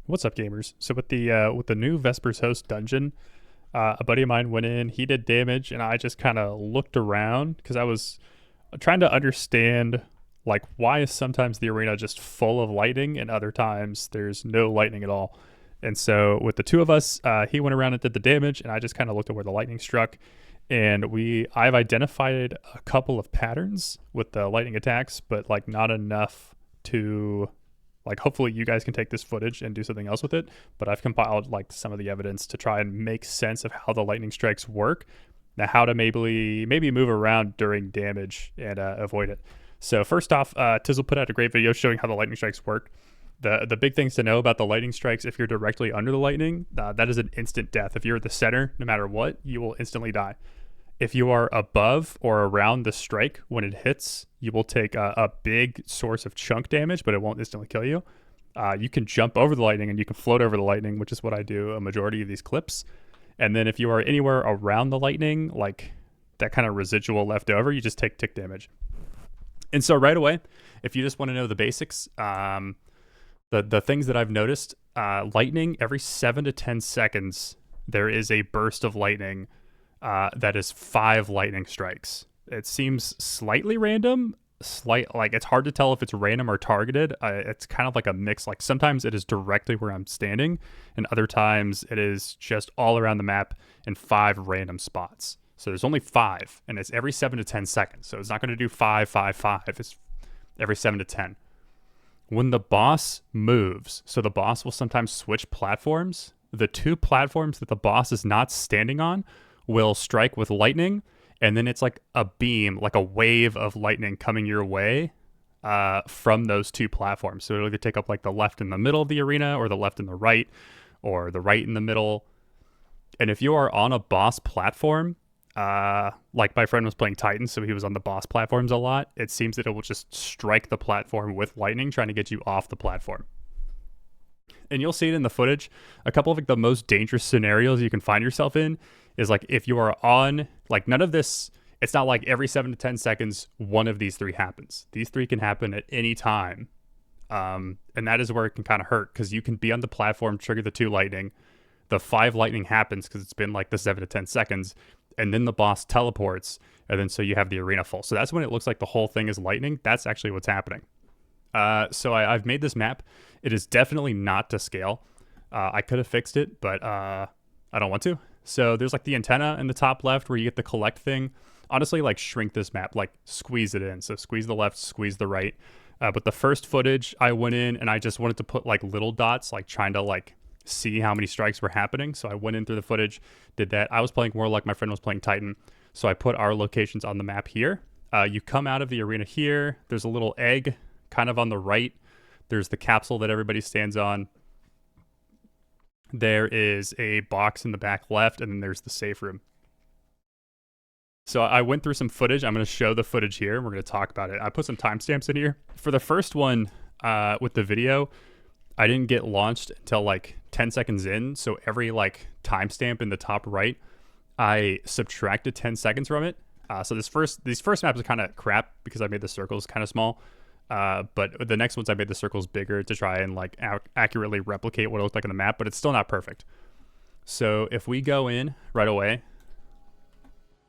What's up, gamers? So with the new Vespers host dungeon, a buddy of mine went in. He did damage, and I just kind of looked around because I was trying to understand like why is sometimes the arena just full of lightning and other times there's no lightning at all. And so with the two of us, he went around and did the damage, and I just kind of looked at where the lightning struck. And I've identified a couple of patterns with the lightning attacks, but like not enough to like hopefully you guys can take this footage and do something else with it, but I've compiled like some of the evidence to try and make sense of how the lightning strikes work, now how to maybe move around during damage and avoid it. So first off, Tizzle put out a great video showing how the lightning strikes work. The big things to know about the lightning strikes: if you're directly under the lightning, that is an instant death. If you're at the center, no matter what, you will instantly die. If you are above or around the strike when it hits, you will take a big source of chunk damage, but it won't instantly kill you. You can jump over the lightning and you can float over the lightning, which is what I do a majority of these clips. And then if you are anywhere around the lightning, like that kind of residual left over, you just take tick damage. And so right away, if you just want to know the basics, the things that I've noticed, lightning every 7 to 10 seconds, there is a burst of lightning that is 5 lightning strikes. It seems slightly random, like it's hard to tell if it's random or targeted. It's kind of like a mix. Like sometimes it is directly where I'm standing, and other times it is just all around the map in 5 random spots. So there's only 5, and it's every 7 to 10 seconds. So it's not going to do 5, 5, 5. It's every 7 to 10. When the boss moves, so the boss will sometimes switch platforms. The 2 platforms that the boss is not standing on will strike with lightning, and then it's like a beam, like a wave of lightning coming your way from those 2 platforms. So it'll either take up like the left in the middle of the arena, or the left in the right, or the right in the middle. And if you are on a boss platform, like my friend was playing Titan, so he was on the boss platforms a lot, it seems that it will just strike the platform with lightning, trying to get you off the platform. And you'll see it in the footage. A couple of like the most dangerous scenarios you can find yourself in is like if you are on, like none of this, it's not like every 7 to 10 seconds one of these 3 happens. These 3 can happen at any time. And that is where it can kind of hurt, because you can be on the platform, trigger the 2 lightning, the 5 lightning happens because it's been like the 7 to 10 seconds, and then the boss teleports, and then so you have the arena full. So that's when it looks like the whole thing is lightning. That's actually what's happening. So I've made this map. It is definitely not to scale. I could have fixed it, but I don't want to. So there's like the antenna in the top left where you get the collect thing. Honestly, like shrink this map, like squeeze it in. So squeeze the left, squeeze the right. But the first footage, I went in and I just wanted to put like little dots, like trying to like see how many strikes were happening. So I went in through the footage, did that. I was playing Warlock, my friend was playing Titan. So I put our locations on the map here. You come out of the arena here. There's a little egg kind of on the right. There's the capsule that everybody stands on. There is a box in the back left, and then there's the safe room. So I went through some footage. I'm going to show the footage here, and we're going to talk about it. I put some timestamps in here. For the first one with the video, I didn't get launched until like 10 seconds in. So every like timestamp in the top right, I subtracted 10 seconds from it. So these first maps are kind of crap because I made the circles kind of small. But the next ones I made the circles bigger to try and like accurately replicate what it looked like on the map, but it's still not perfect. So if we go in right away,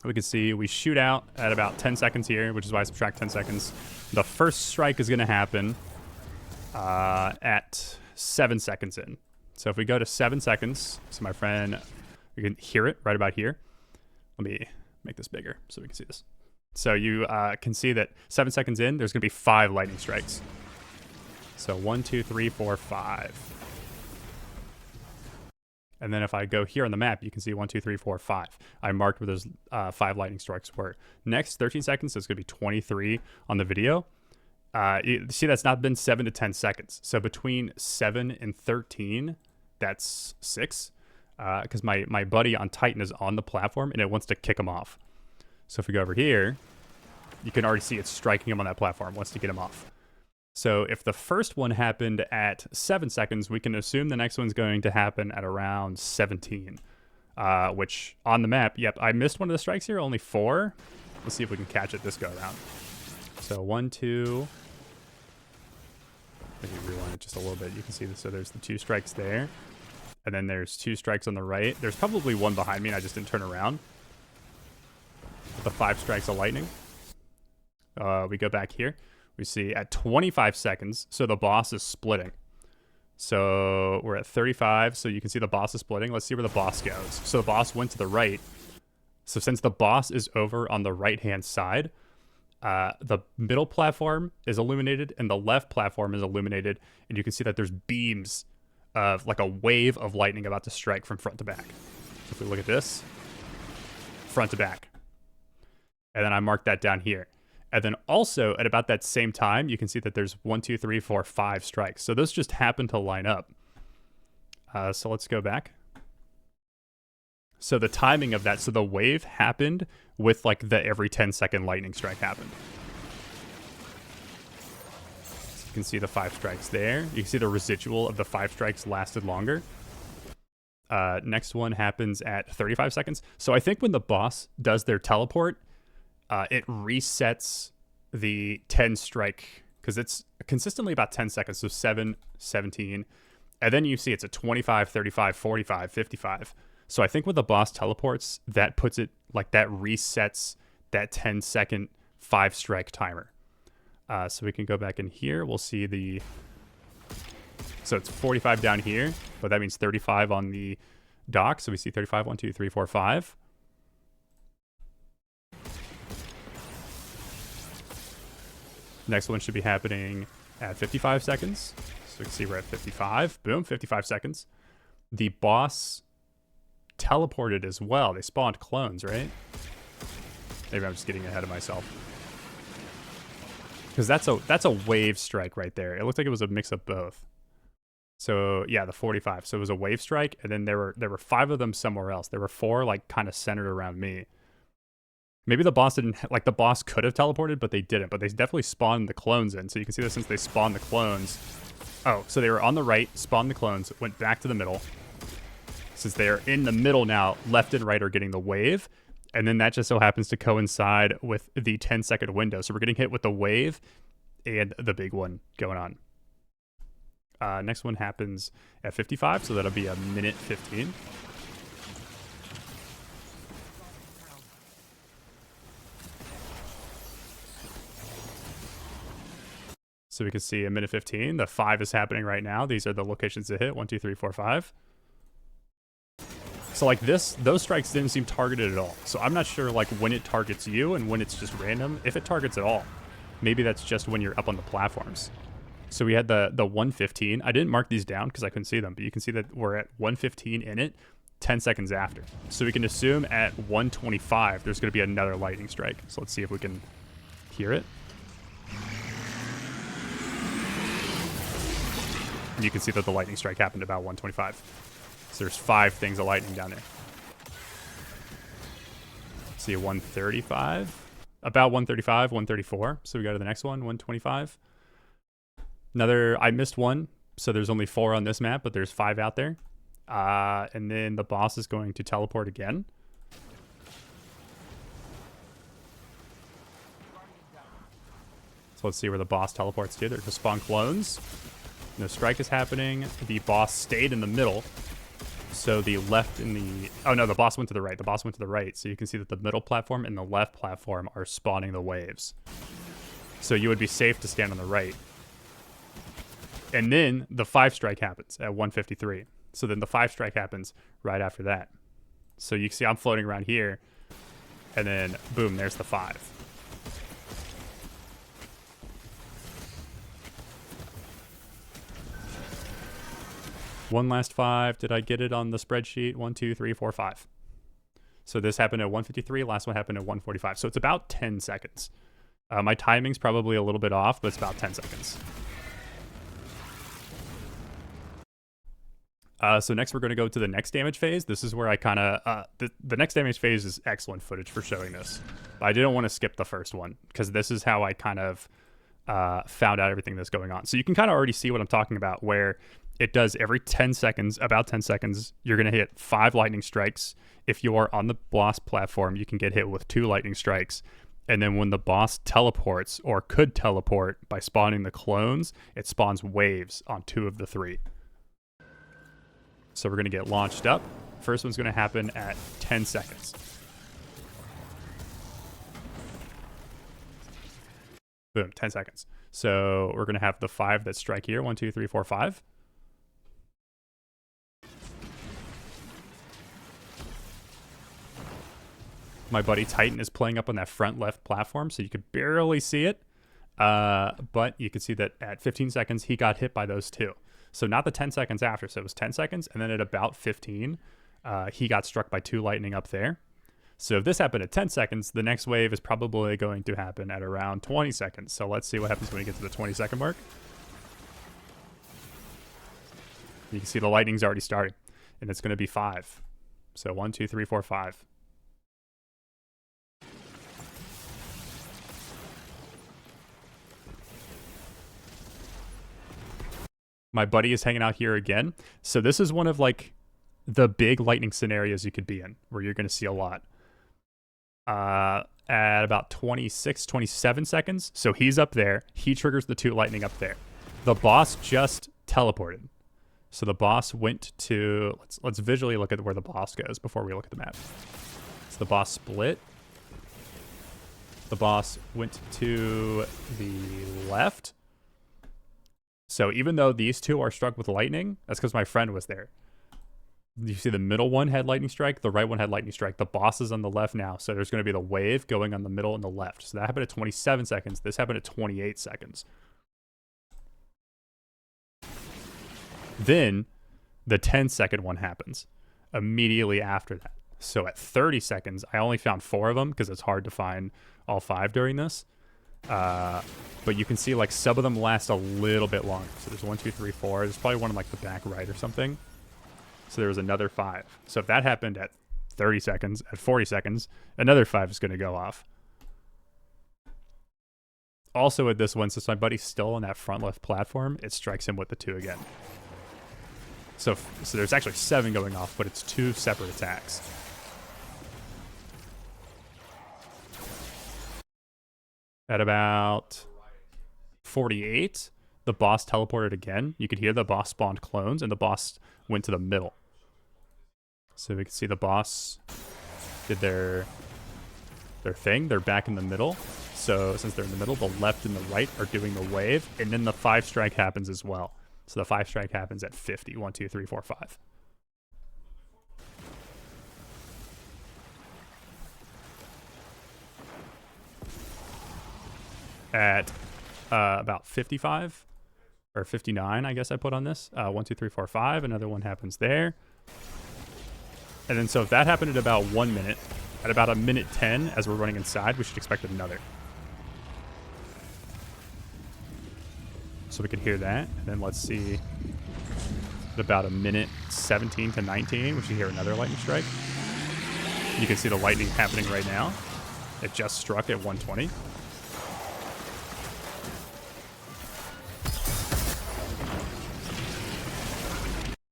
we can see we shoot out at about 10 seconds here, which is why I subtract 10 seconds. The first strike is going to happen at 7 seconds in. So if we go to 7 seconds, so my friend, we can hear it right about here. Let me make this bigger so we can see this. So you can see that 7 seconds in, there's going to be 5 lightning strikes. So 1, 2, 3, 4, 5. And then if I go here on the map, you can see 1, 2, 3, 4, 5. I marked where those 5 lightning strikes were. Next 13 seconds, so it's going to be 23 on the video. You see that's not been 7 to 10 seconds. So between 7 and 13, that's 6. Because my buddy on Titan is on the platform, and it wants to kick him off. So if we go over here, you can already see it's striking him on that platform, wants to get him off. So if the first one happened at 7 seconds, we can assume the next one's going to happen at around 17. Which on the map, yep, I missed one of the strikes here, only 4. Let's see if we can catch it this go around. So 1, 2. If you rewind it just a little bit, you can see this. So there's the 2 strikes there. And then there's 2 strikes on the right. There's probably one behind me and I just didn't turn around. The 5 strikes of lightning. We go back here. We see at 25 seconds, so the boss is splitting. So we're at 35, so you can see the boss is splitting. Let's see where the boss goes. So the boss went to the right. So since the boss is over on the right-hand side, the middle platform is illuminated and the left platform is illuminated. And you can see that there's beams of like a wave of lightning about to strike from front to back. So if we look at this, front to back. And then I marked that down here. And then also at about that same time, you can see that there's 1, 2, 3, 4, 5 strikes. So those just happen to line up. So let's go back. So the timing of that, so the wave happened with like the every 10-second lightning strike happened. So you can see the 5 strikes there. You can see the residual of the 5 strikes lasted longer. Next one happens at 35 seconds. So I think when the boss does their teleport, it resets the 10 strike because it's consistently about 10 seconds. So 7, 17. And then you see it's at 25, 35, 45, 55. So I think when the boss teleports, that puts it like that resets that 10-second 5 strike timer. So we can go back in here. We'll see the... So it's 45 down here, but that means 35 on the dock. So we see 35, 1, 2, 3, 4, 5. Next one should be happening at 55 seconds. So we can see we're at 55. Boom, 55 seconds. The boss teleported as well. They spawned clones, right? Maybe I'm just getting ahead of myself. Because that's a wave strike right there. It looked like it was a mix of both. So yeah, the 45. So it was a wave strike, and then there were 5 of them somewhere else. There were 4 like kind of centered around me. Maybe the boss didn't, like the boss could have teleported, but they didn't. But they definitely spawned the clones in. So you can see that since they spawned the clones. Oh, so they were on the right, spawned the clones, went back to the middle. Since they're in the middle now, left and right are getting the wave. And then that just so happens to coincide with the 10-second window. So we're getting hit with the wave and the big one going on. Next one happens at 55, so that'll be a minute 15. So we can see a minute 15. The 5 is happening right now. These are the locations to hit. 1, 2, 3, 4, 5. So like this, those strikes didn't seem targeted at all. So I'm not sure like when it targets you and when it's just random, if it targets at all. Maybe that's just when you're up on the platforms. So we had the 115. I didn't mark these down because I couldn't see them, but you can see that we're at 115 in it 10 seconds after. So we can assume at 125, there's going to be another lightning strike. So let's see if we can hear it. And you can see that the lightning strike happened about 125. So there's 5 things of lightning down there. See a 135, about 135, 134. So we go to the next one, 125. Another, I missed one. So there's only 4 on this map, but there's 5 out there. And then the boss is going to teleport again. So let's see where the boss teleports to. There's the spawn clones. No strike is happening. The boss stayed in the middle. So the left and the... Oh, no, the boss went to the right. The boss went to the right. So you can see that the middle platform and the left platform are spawning the waves. So you would be safe to stand on the right. And then the 5 strike happens at 153. So then the 5 strike happens right after that. So you can see I'm floating around here. And then, boom, there's the 5. One last 5. Did I get it on the spreadsheet? 1, 2, 3, 4, 5. So this happened at 153. Last one happened at 145. So it's about 10 seconds. My timing's probably a little bit off, but it's about 10 seconds. So next we're going to go to the next damage phase. This is where I kind of... the next damage phase is excellent footage for showing this. But I didn't want to skip the first one because this is how I kind of found out everything that's going on. So you can kind of already see what I'm talking about, where it does every 10 seconds, about 10 seconds, you're going to hit 5 lightning strikes. If you are on the boss platform, you can get hit with 2 lightning strikes. And then when the boss teleports or could teleport by spawning the clones, it spawns waves on 2 of the 3. So we're going to get launched up. First one's going to happen at 10 seconds. Boom, 10 seconds. So we're going to have the 5 that strike here. 1, 2, 3, 4, 5. My buddy Titan is playing up on that front left platform, so you could barely see it. But you can see that at 15 seconds, he got hit by those 2. So not the 10 seconds after. So it was 10 seconds. And then at about 15, he got struck by 2 lightning up there. So if this happened at 10 seconds, the next wave is probably going to happen at around 20 seconds. So let's see what happens when we get to the 20-second mark. You can see the lightning's already starting. And it's going to be 5. So 1, 2, 3, 4, 5. My buddy is hanging out here again. So this is one of like the big lightning scenarios you could be in where you're going to see a lot. At about 26, 27 seconds. So he's up there. He triggers the 2 lightning up there. The boss just teleported. So the boss went to, let's visually look at where the boss goes before we look at the map. So the boss split. The boss went to the left. So even though these 2 are struck with lightning, that's because my friend was there. You see the middle one had lightning strike, the right one had lightning strike. The boss is on the left now, so there's going to be the wave going on the middle and the left. So that happened at 27 seconds. This happened at 28 seconds. Then the 10-second one happens immediately after that. So at 30 seconds, I only found 4 of them because it's hard to find all 5 during this. But you can see like some of them last a little bit longer. So there's 1, 2, 3, 4. There's probably one in like the back right or something. So there was another 5. So if that happened at 30 seconds, at 40 seconds, another 5 is going to go off. Also at this one, since my buddy's still on that front left platform, it strikes him with the 2 again. So there's actually 7 going off, but it's 2 separate attacks. At about 48, the boss teleported again. You could hear the boss spawned clones, and the boss went to the middle. So we can see the boss did their thing. They're back in the middle. So since they're in the middle, the left and the right are doing the wave, and then the 5 strike happens as well. So the 5 strike happens at 50. 1, 2, 3, 4, 5. At about 55 or 59, I guess I put on this. 1, 2, 3, 4, 5. Another one happens there. And then so if that happened at about 1 minute, at about a minute 10 as we're running inside, we should expect another. So we could hear that. And then let's see at about a minute 17 to 19, we should hear another lightning strike. You can see the lightning happening right now. It just struck at 120.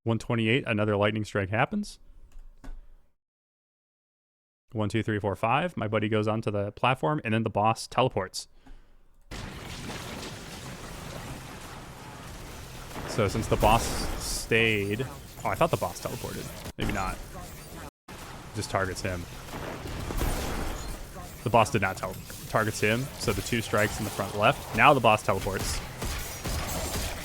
$128, another lightning strike happens. 1, 2, 3, 4, 5. My buddy goes onto the platform, and then the boss teleports. So since the boss stayed... Oh, I thought the boss teleported. Maybe not. Just targets him. The boss did not targets him, so the 2 strikes in the front left. Now the boss teleports.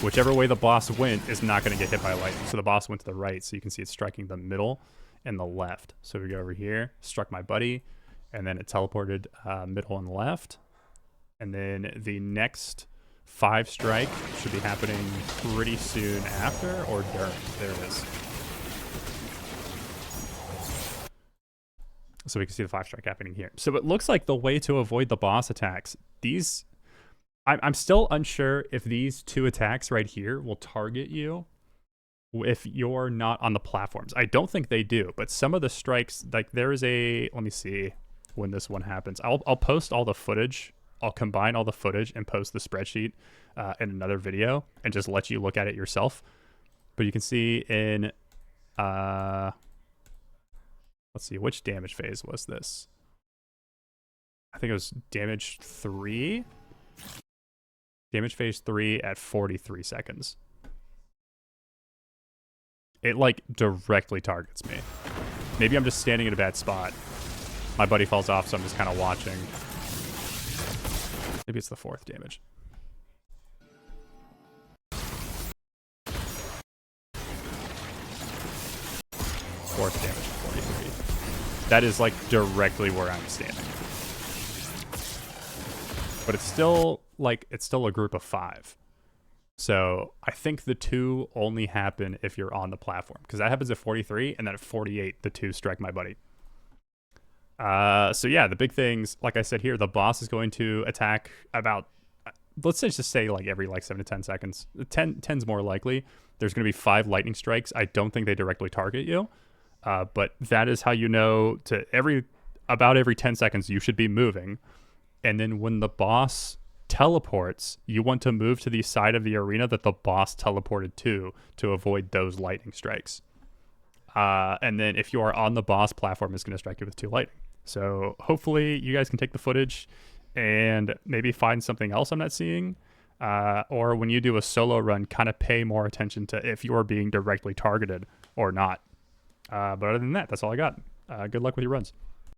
Whichever way the boss went is not going to get hit by lightning. So the boss went to the right, so you can see it's striking the middle and the left. So we go over here, struck my buddy, and then it teleported middle and left. And then the next 5 strike should be happening pretty soon after or during. There it is. So we can see the 5 strike happening here. So it looks like the way to avoid the boss attacks, these... I'm still unsure if these 2 attacks right here will target you if you're not on the platforms. I don't think they do, but some of the strikes, like there is a... Let me see when this one happens. I'll post all the footage. I'll combine all the footage and post the spreadsheet in another video and just let you look at it yourself. But you can see in... let's see, which damage phase was this? I think it was damage 3. Damage phase 3 at 43 seconds. It like directly targets me. Maybe I'm just standing in a bad spot. My buddy falls off, so I'm just kind of watching. Maybe it's the 4th damage. Fourth damage, 43. That is like directly where I'm standing. But it's still like, it's still a group of 5. So I think the 2 only happen if you're on the platform, because that happens at 43, and then at 48, the 2 strike my buddy. So yeah, the big things, like I said here, the boss is going to attack about, let's just say like every like 7 to 10 seconds. 10's more likely. There's going to be 5 lightning strikes. I don't think they directly target you. But that is how you know to about every 10 seconds you should be moving. And then when the boss teleports, you want to move to the side of the arena that the boss teleported to avoid those lightning strikes. And then if you are on the boss platform, it's going to strike you with 2 lightning. So hopefully you guys can take the footage and maybe find something else I'm not seeing. Or when you do a solo run, kind of pay more attention to if you are being directly targeted or not. But other than that, that's all I got. Good luck with your runs.